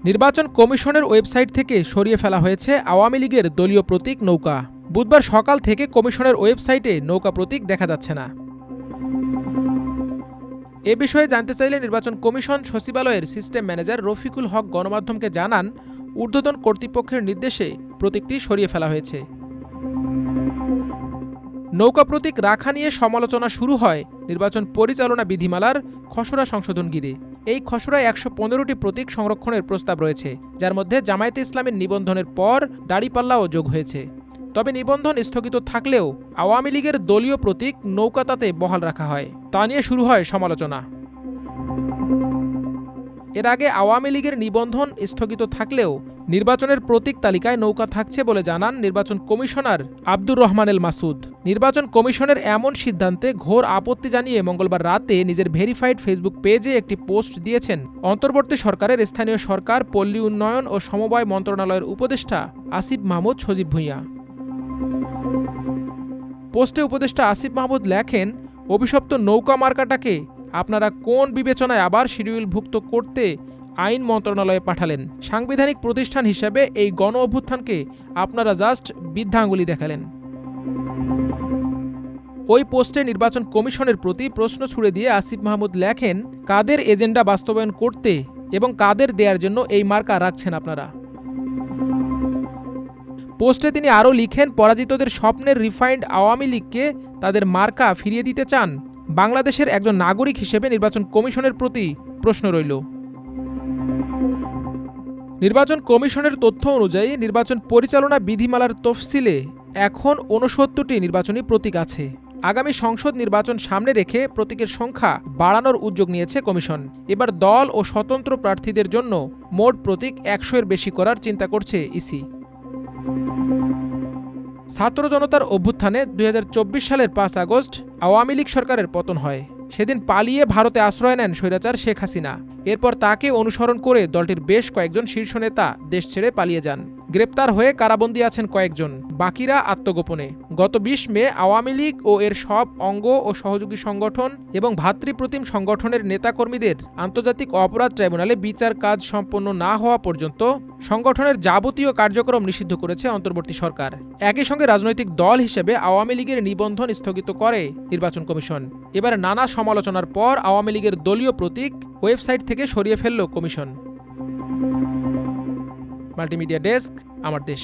নির্বাচন কমিশনের ওয়েবসাইট থেকে সরিয়ে ফেলা হয়েছে আওয়ামী লীগের দলীয় প্রতীক নৌকা। বুধবার সকাল থেকে কমিশনের ওয়েবসাইটে নৌকা প্রতীক দেখা যাচ্ছে না। এ বিষয়ে জানতে চাইলে নির্বাচন কমিশন সচিবালয়ের সিস্টেম ম্যানেজার রফিকুল হক গণমাধ্যমকে জানান, ঊর্ধ্বতন কর্তৃপক্ষের নির্দেশে প্রতীকটি সরিয়ে ফেলা হয়েছে। নৌকা প্রতীক রাখা নিয়ে সমালোচনা শুরু হয় নির্বাচন পরিচালনা বিধিমালার খসড়া সংশোধন ঘিরে। এই খসড়ায় ১১৫টি প্রতীক সংরক্ষণের প্রস্তাব রয়েছে, যার মধ্যে জামায়াতে ইসলামের নিবন্ধনের পর দাড়িপাল্লাও যোগ হয়েছে। তবে নিবন্ধন স্থগিত থাকলেও আওয়ামী লীগের দলীয় প্রতীক নৌকা তাতে বহাল রাখা হয়। তা নিয়ে শুরু হয় সমালোচনা। এর আগে আওয়ামী লীগের নিবন্ধন স্থগিত থাকলেও নির্বাচনের প্রতীক তালিকায় নৌকা থাকছে বলে জানান নির্বাচন কমিশনার আব্দুর রহমান এল মাসুদ। নির্বাচন কমিশনের এমন সিদ্ধান্তে ঘোর আপত্তি জানিয়ে মঙ্গলবার রাতে নিজের ভেরিফাইড ফেসবুক পেজে একটি পোস্ট দিয়েছেন অন্তর্বর্তী সরকারের স্থানীয় সরকার, পল্লী উন্নয়ন ও সমবায় মন্ত্রণালয়ের উপদেষ্টা আসিফ মাহমুদ সজীব ভূঁইয়া। পোস্টে উপদেষ্টা আসিফ মাহমুদ লেখেন, অভিশপ্ত নৌকা মার্কাটাকে আপনারা কোন বিবেচনায় আবার শিডিউলভুক্ত করতে আইন মন্ত্রণালয়ে পাঠালেন? সাংবিধানিক প্রতিষ্ঠান হিসেবে এই গণ অভ্যুত্থানকে আপনারা জাস্ট বৃদ্ধাঙ্গুলি দেখালেন। ওই পোস্টে নির্বাচন কমিশনের প্রতি প্রশ্ন ছুড়ে দিয়ে আসিফ মাহমুদ লেখেন, কাদের এজেন্ডা বাস্তবায়ন করতে এবং কাদের দেওয়ার জন্য এই মার্কা রাখছেন আপনারা? পোস্টে তিনি আরও লিখেন, পরাজিতদের স্বপ্নের রিফাইন্ড আওয়ামী লীগকে তাদের মার্কা ফিরিয়ে দিতে চান? বাংলাদেশের একজন নাগরিক হিসেবে নির্বাচন কমিশনের প্রতি প্রশ্ন রইল। নির্বাচন কমিশনের তথ্য অনুযায়ী নির্বাচন পরিচালনা বিধিমালার তফসিলে এখন ৬৯টি নির্বাচনী প্রতীক আছে। আগামী সংসদ নির্বাচন সামনে রেখে প্রতীকের সংখ্যা বাড়ানোর উদ্যোগ নিয়েছে কমিশন। এবার দল ও স্বতন্ত্র প্রার্থীদের জন্য মোট প্রতীক ১০০-এর বেশি করার চিন্তা করছে ইসি। ছাত্র জনতার অভ্যুত্থানে ২০২৪ সালের ৫ আগস্ট আওয়ামী লীগ সরকারের পতন হয়। সেদিন পালিয়ে ভারতে আশ্রয় নেন স্বৈরাচার শেখ হাসিনা। এরপর তাকে অনুসরণ করে দলটির বেশ কয়েকজন শীর্ষ নেতা দেশ ছেড়ে পালিয়ে যান। গ্রেপ্তার হয়ে কারাবন্দী আছেন কয়েকজন, বাকিরা আত্মগোপনে। গত ২০ মে আওয়ামী লীগ ও এর সব অঙ্গ ও সহযোগী সংগঠন এবং ভ্রাতৃপ্রতিম সংগঠনের নেতাকর্মীদের আন্তর্জাতিক অপরাধ ট্রাইব্যুনালে বিচার কাজ সম্পন্ন না হওয়া পর্যন্ত সংগঠনের যাবতীয় কার্যক্রম নিষিদ্ধ করেছে অন্তর্বর্তী সরকার। একই সঙ্গে রাজনৈতিক দল হিসেবে আওয়ামী লীগের নিবন্ধন স্থগিত করে নির্বাচন কমিশন। এবার নানা সমালোচনার পর আওয়ামী লীগের দলীয় প্রতীক ওয়েবসাইট থেকে সরিয়ে ফেলল কমিশন। মাল্টিমিডিয়া ডেস্ক, আমার দেশ।